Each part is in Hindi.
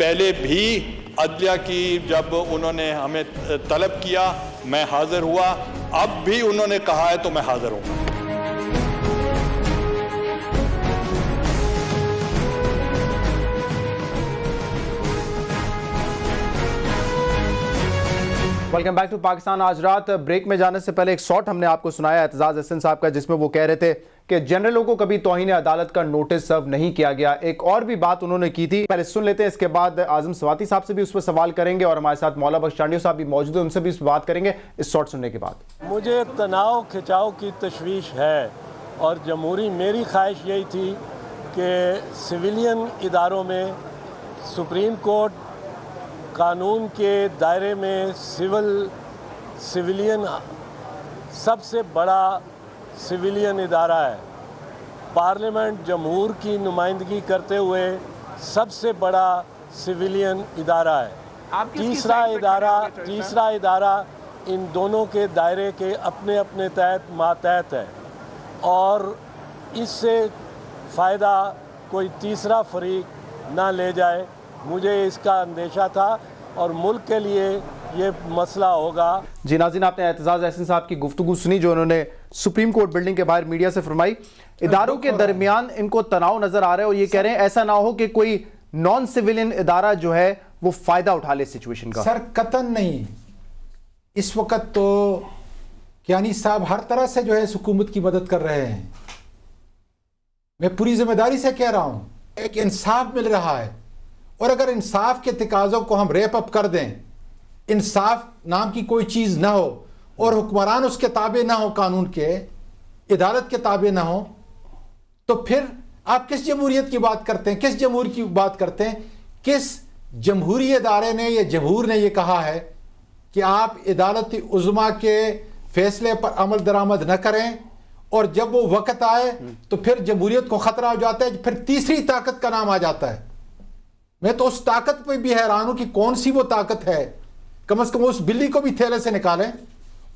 पहले भी अदलिया की जब उन्होंने हमें तलब किया मैं हाजिर हुआ, अब भी उन्होंने कहा है तो मैं हाजिर हूँ। Welcome back to Pakistan. आज रात ब्रेक में जाने से पहले एक शॉट हमने आपको सुनाया एतजाज अहसन साहब का, जिसमें वो कह रहे थे कि जनरलों को कभी तौहीन अदालत का नोटिस सर्व नहीं किया गया। एक और भी बात उन्होंने की थी, पहले सुन लेते हैं, इसके बाद आजम सवाती साहब से भी उस पर सवाल करेंगे और हमारे साथ मौला बख्श चांडियो साहब भी मौजूद है, उनसे भी इस बात करेंगे इस शॉट सुनने के बाद। मुझे तनाव खिंचाव की तशवीश है और जमहूरी मेरी ख्वाहिश यही थी कि सिविलियन इदारों में सुप्रीम कोर्ट कानून के दायरे में सिविलियन सबसे बड़ा सिविलियन इदारा है। पार्लियामेंट जमहूर की नुमाइंदगी करते हुए सबसे बड़ा सिविलियन इदारा है। तीसरा इदारा इन दोनों के दायरे के अपने अपने तहत मातहत है और इससे फ़ायदा कोई तीसरा फरीक ना ले जाए, मुझे इसका अंदेशा था और मुल्क के लिए ये मसला होगा। जी नाज़रीन, आपने एतजाज अहसन साहब की गुफ्तगू सुनी जो उन्होंने सुप्रीम कोर्ट बिल्डिंग के बाहर मीडिया से फरमाई। इदारों के दरमियान इनको तनाव नजर आ रहा है और ये कह रहे हैं ऐसा ना हो कि कोई नॉन सिविलियन इदारा जो है वो फायदा उठा ले सिचुएशन का। सर कतन नहीं, इस वक्त तो कियानी साहब हर तरह से जो है हुकूमत की मदद कर रहे हैं। मैं पूरी जिम्मेदारी से कह रहा हूं, एक इंसाफ मिल रहा है और अगर इंसाफ के तकाज़ों को हम रेप अप कर दें, इंसाफ नाम की कोई चीज़ ना हो और हुक्मरान उसके ताबे ना हो, कानून के अदालत के ताबे ना हो, तो फिर आप किस जमहूरियत की बात करते हैं, किस जमहूर की बात करते हैं? किस जमहूरी इदारे ने या जमहूर ने यह कहा है कि आप अदालत उज़्मा के फैसले पर अमल दरामद न करें और जब वो वक्त आए तो फिर जमहूरियत को खतरा हो जाता है, फिर तीसरी ताकत का नाम आ जाता है। मैं तो उस ताकत पे भी हैरान हूं कि कौन सी वो ताकत है। कम से कम उस बिल्ली को भी थैले से निकालें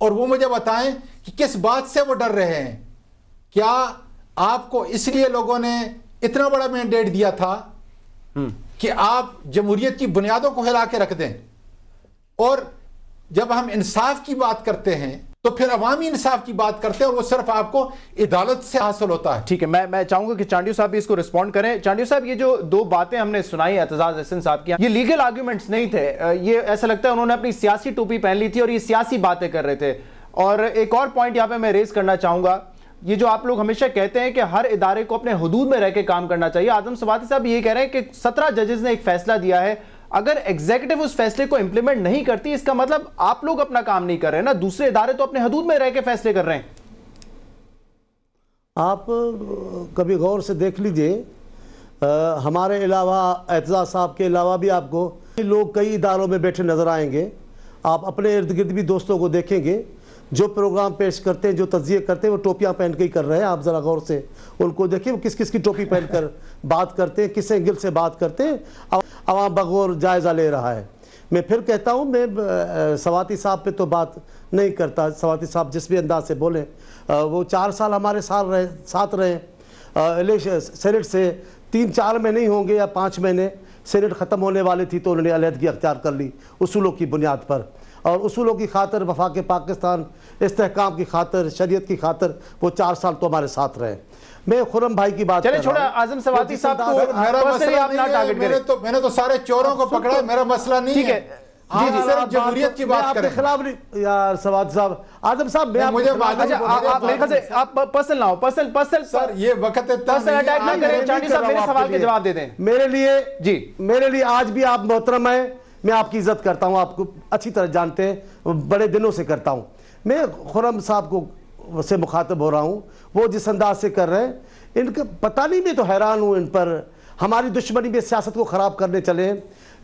और वो मुझे बताएं कि किस बात से वो डर रहे हैं। क्या आपको इसलिए लोगों ने इतना बड़ा मैंडेट दिया था कि आप जमहूरियत की बुनियादों को हिला के रख दें? और जब हम इंसाफ की बात करते हैं तो फिर अवामी इंसाफ की बात करते हैं और वो सिर्फ आपको अदालत से हासिल होता है। ठीक है, मैं चाहूंगा कि चांडियो साहब भी इसको रिस्पॉन्ड करें। चांडियो साहब, ये जो दो बातें हमने सुनाई एतजाज अहसन साहब की, ये लीगल आर्ग्यूमेंट्स नहीं थे, ये ऐसा लगता है उन्होंने अपनी सियासी टोपी पहन ली थी और ये सियासी बातें कर रहे थे। और एक और पॉइंट यहाँ पे मैं रेज करना चाहूंगा, ये जो आप लोग हमेशा कहते हैं कि हर इदारे को अपने हुदूद में रह के काम करना चाहिए, आजम सवाती साहब ये कह रहे हैं कि 17 जजेस ने एक फैसला दिया है, अगर एग्जीक्यूटिव उस फैसले को इंप्लीमेंट नहीं करती इसका मतलब आप लोग अपना काम नहीं कर रहे हैं ना, दूसरे इदारे तो अपने हदूद में रह के फैसले कर रहे हैं। आप कभी गौर से देख लीजिए, हमारे अलावा एतजाज साहब के अलावा भी आपको लोग कई इदारों में बैठे नजर आएंगे। आप अपने इर्द गिर्द भी दोस्तों को देखेंगे जो प्रोग्राम पेश करते हैं, जो तज्जिए करते हैं, वो टोपियां पहन के ही कर रहे हैं। आप ज़रा गौर से उनको देखिए वो किस किस की टोपी पहनकर बात करते हैं, किस एंगल से बात करते हैं, आवाम बगौर जायज़ा ले रहा है। मैं फिर कहता हूँ, मैं सवाती साहब पे तो बात नहीं करता। सवाती साहब जिस भी अंदाज से बोले, वो 4 साल हमारे साथ रहे। सेनेट से 3-4 महीने ही होंगे या 5 महीने, सेनेट ख़त्म होने वाली थी तो उन्होंने अलहदगी अख्तियार कर ली उसूलों की बुनियाद पर, और उसूलों की खातर, वफाक पाकिस्तान, इस्तेहकाम की खातर, शरीयत की खातर वो 4 साल तो हमारे साथ रहे। मैं खुर्रम भाई की बात चले छोड़ा आजम सवाती साहब को, मेरा मसला नहीं है, मैंने तो सारे चोरों को पकड़ा, मेरा मसला नहीं है। आप जमहूरियत की बात करें, खिलाफ नहीं यार सवाती साहब। आजम साहब मुझे आप पर्सनल ना हो, पर्सनल सर, ये वक्त पर्सनल अटैक ना करें। चांडी साहब मेरे सवाल के जवाब दे दें। मेरे लिए आज भी आप मोहतरम है, मैं आपकी इज्जत करता हूं, आपको अच्छी तरह जानते हैं, बड़े दिनों से करता हूं। मैं खुर्रम साहब को से मुखातब हो रहा हूं, वो जिस अंदाज से कर रहे हैं, इनका पता नहीं, मैं तो हैरान हूं इन पर। हमारी दुश्मनी में सियासत को खराब करने चले।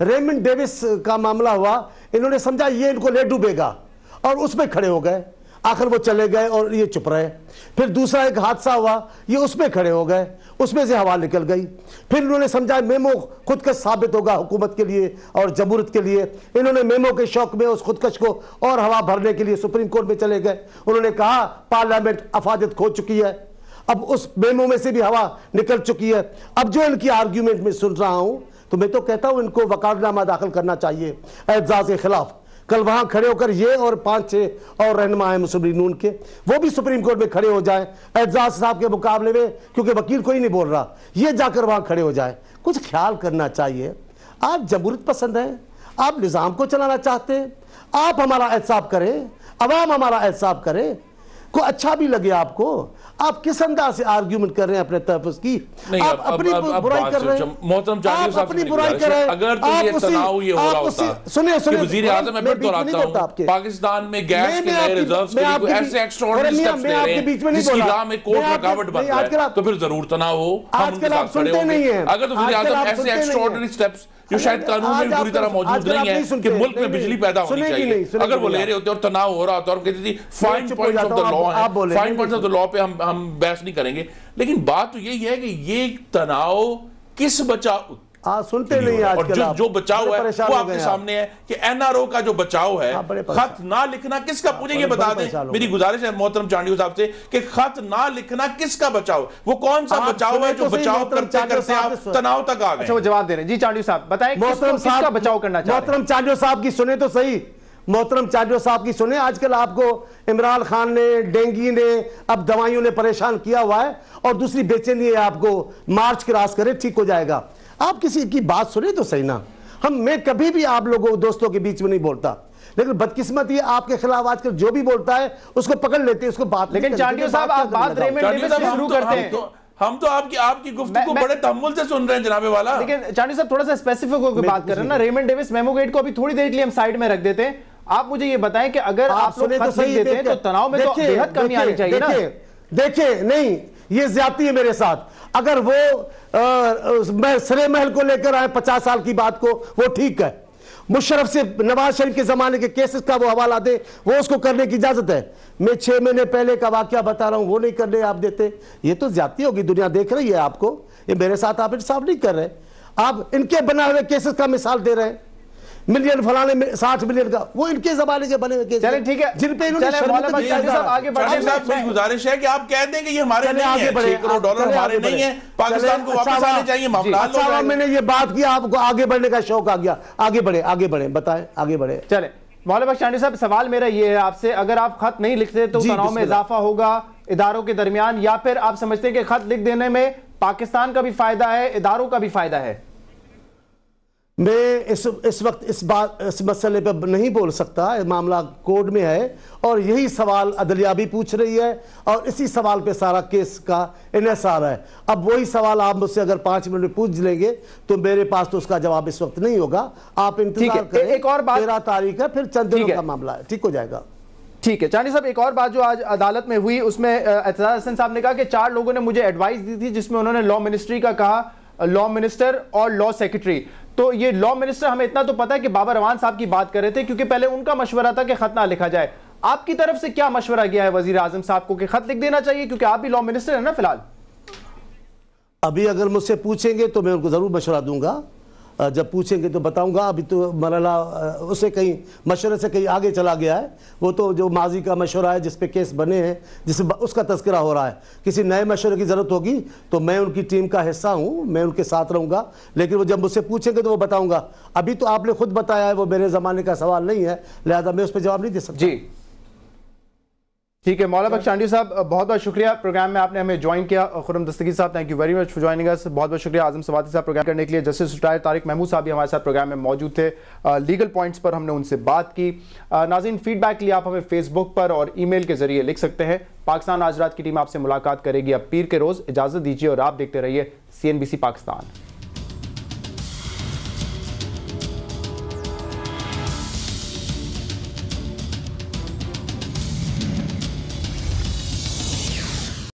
रेमंड डेविस का मामला हुआ, इन्होंने समझा ये इनको ले डूबेगा और उसमें खड़े हो गए, आखिर वो चले गए और ये चुप रहे। फिर दूसरा एक हादसा हुआ, ये उसमें खड़े हो गए, उसमें से हवा निकल गई। फिर उन्होंने समझा मेमो खुदकश साबित होगा हुकूमत के लिए और जमहूरियत के लिए। इन्होंने मेमो के शौक में उस खुदकश को और हवा भरने के लिए सुप्रीम कोर्ट में चले गए। उन्होंने कहा पार्लियामेंट अफादत खो चुकी है, अब उस मेमो में से भी हवा निकल चुकी है। अब जो इनकी आर्ग्यूमेंट में सुन रहा हूं तो मैं तो कहता हूं इनको वकालतनामा दाखिल करना चाहिए एतजाज के खिलाफ। कल वहां खड़े होकर ये और 5-6 और रहनुमा है मुस्लिम लीग नून के, वो भी सुप्रीम कोर्ट में खड़े हो जाए एतजाज साहब के मुकाबले में, क्योंकि वकील कोई नहीं बोल रहा, ये जाकर वहां खड़े हो जाए। कुछ ख्याल करना चाहिए। आप जमहूरियत पसंद हैं, आप निज़ाम को चलाना चाहते हैं, आप हमारा एहतसाब करें, अवाम हमारा एहतसाब करे, को अच्छा भी लगे आपको। आप किस अंदाज से आर्ग्यूमेंट कर रहे हैं अपने तहफ़्फ़ुज़ की? आप अपनी बुराई कर रहे हैं, मोहतरम आप अपनी बुराई कर रहे हैं। अगर तो ये तनाव ये हो रहा होता, सुनिए वज़ीर आज़म, मैं दोहराता हूं, पाकिस्तान में गैस के नए रिजर्व्स के लिए ऐसे एक्स्ट्राऑर्डिनरी स्टेप्स ले रहे हैं जिसकी राह में कोर्ट रुकावट बन रहा है, तो फिर जरूर तनाव हो, हम उनके साथ खड़े होंगे। अगर तो वज़ीर आज़म ऐसे एक्स्ट्राऑर्डिनरी स्टेप्स जो शायद कानून में पूरी तरह मौजूद नहीं है कि मुल्क में बिजली पैदा होनी चाहिए, अगर वो ले रहे होते और तनाव हो रहा होता और कहती थी fine points of the law है, fine points of the law पे हम बहस नहीं करेंगे। लेकिन बात तो यही है कि ये तनाव किस बचाव सुनते नहीं आज, और जो बचाव है वो आपके सामने है कि एनआरओ का जो बचाव है, खत ना लिखना किसका, मुझे ये बता दें, मेरी गुजारिश है मोहतरम चांडियो साहब से कि खत ना लिखना किसका बचाव, वो कौन सा बचाव है जो बचाव करते करते आप तनाव तक आ गए? अच्छा, वो जवाब दे रहे हैं। जी चांडियो साहब बताएं, किसका बचाव करना चाहिए? मोहतरम चांडियो साहब की सुने तो सही, मोहतरम चांडियो साहब की सुने। आजकल आपको इमरान खान ने, डेंगी ने, अब दवाइयों ने परेशान किया हुआ है और दूसरी बेचैनी है आपको, मार्च क्रॉस करे ठीक हो जाएगा। आप किसी की बात सुने तो सही ना। मैं कभी भी आप लोगों दोस्तों के बीच में नहीं बोलता, लेकिन बदकिस्मती है आपके खिलाफ आजकल जो भी बोलता है उसको पकड़ लेते हैं, उसको बात। लेकिन चांडियो साहब आप बात रेमंड डेविस से शुरू करते हैं, हम तो आपकी गुफ्तगू बड़े तहम्मुल से सुन रहे हैं जनाबे वाला। लेकिन चांडियो साहब थोड़ा सा स्पेसिफिक होकर बात कर रहे हैं ना। रेमंड डेविस मेमोगेट को अभी थोड़ी देर के लिए हम साइड में रख देते हैं। आप मुझे ये बताएं कि अगर आप लोग खत लिख देते हैं तो तनाव में तो बेहद कमी आनी चाहिए ना। देखिए नहीं, ये ज्यादती है मेरे साथ। अगर वो सरे महल को लेकर आए 50 साल की बात को, वो ठीक है। मुशर्रफ से नवाज शरीफ के जमाने के केसेस का वो हवाला दे, वो उसको करने की इजाजत है। मैं 6 महीने पहले का वाकया बता रहा हूं, वो नहीं करने आप देते, ये तो ज्यादती होगी। दुनिया देख रही है आपको, ये मेरे साथ आप इंसाफ नहीं कर रहे। आप इनके बनाए हुए केसेस का मिसाल दे रहे हैं, मिलियन फलाने में 60 मिलियन का, वो इनके जमाने के बने हुए केस। चलें ठीक है, जिन पे इन्होंने आगे बढ़े साहब, मेरी गुजारिश है कि आप कह दें कि ये हमारे नहीं है, 6 करोड़ डॉलर हमारे नहीं है, पाकिस्तान को वापस आने चाहिए, मामला हल हो जाएगा। मैंने ये बात की, आपको आगे बढ़ने का शौक आ गया। आगे बढ़े बताएं, आगे बढ़े। चले मौलाना चांडियो साहब, सवाल मेरा ये है आपसे, अगर आप खत नहीं लिखते तो तनाव में इजाफा होगा इदारों के दरमियान, या फिर आप समझते हैं कि खत लिख देने में पाकिस्तान का भी फायदा है, इदारों का भी फायदा है? मैं इस वक्त इस मसले पर नहीं बोल सकता, मामला कोर्ट में है और यही सवाल अदलिया भी पूछ रही है और इसी सवाल पे सारा केस का इन्हिसार है। अब वही सवाल आप मुझसे अगर 5 मिनट में पूछ लेंगे तो मेरे पास तो उसका जवाब इस वक्त नहीं होगा। आप इंतजार करें, एक और बात, 13 तारीख है, फिर चंद दिनों का मामला है, ठीक हो जाएगा। ठीक है चांडियो साहब, एक और बात जो आज अदालत में हुई उसमें एतजाज हसन साहब ने कहा कि 4 लोगों ने मुझे एडवाइस दी थी, जिसमें उन्होंने लॉ मिनिस्ट्री का कहा, लॉ मिनिस्टर और लॉ सेक्रेटरी। तो ये लॉ मिनिस्टर, हमें इतना तो पता है कि बाबर अवान साहब की बात कर रहे थे, क्योंकि पहले उनका मशवरा था कि खत ना लिखा जाए। आपकी तरफ से क्या मशवरा गया है वजीर आजम साहब को कि खत लिख देना चाहिए, क्योंकि आप भी लॉ मिनिस्टर है ना फिलहाल? अभी अगर मुझसे पूछेंगे तो मैं उनको जरूर मशवरा दूंगा, जब पूछेंगे तो बताऊंगा। अभी तो मरला उससे कहीं मशवरे से कहीं आगे चला गया है, वो तो जो माजी का मशवरा है जिस पे केस बने हैं, जिस उसका तस्करा हो रहा है। किसी नए मशवरे की ज़रूरत होगी तो मैं उनकी टीम का हिस्सा हूँ, मैं उनके साथ रहूँगा, लेकिन वो जब मुझसे पूछेंगे तो वो बताऊँगा। अभी तो आपने खुद बताया है वो मेरे ज़माने का सवाल नहीं है, लिहाजा मैं उस पर जवाब नहीं दे सकता। जी ठीक है, मौलाना चांडियो साहब बहुत बहुत शुक्रिया, प्रोग्राम में आपने हमें ज्वाइन किया। खुर्रम दस्तगीर साहब, thank you very much for joining us. बहुत बहुत शुक्रिया आजम सवाती साहब प्रोग्राम करने के लिए। जस्टिस रिटायर्ड तारिक महमूद साहब भी हमारे साथ प्रोग्राम में मौजूद थे। लीगल पॉइंट्स पर हमने उनसे बात की। नाज़रीन, फीडबैक के लिए आप हमें फेसबुक पर और ईमेल के जरिए लिख सकते हैं। पाकिस्तान आज रात की टीम आपसे मुलाकात करेगी अब पीर के रोज़। इजाज़त दीजिए और आप देखते रहिए CNBC पाकिस्तान।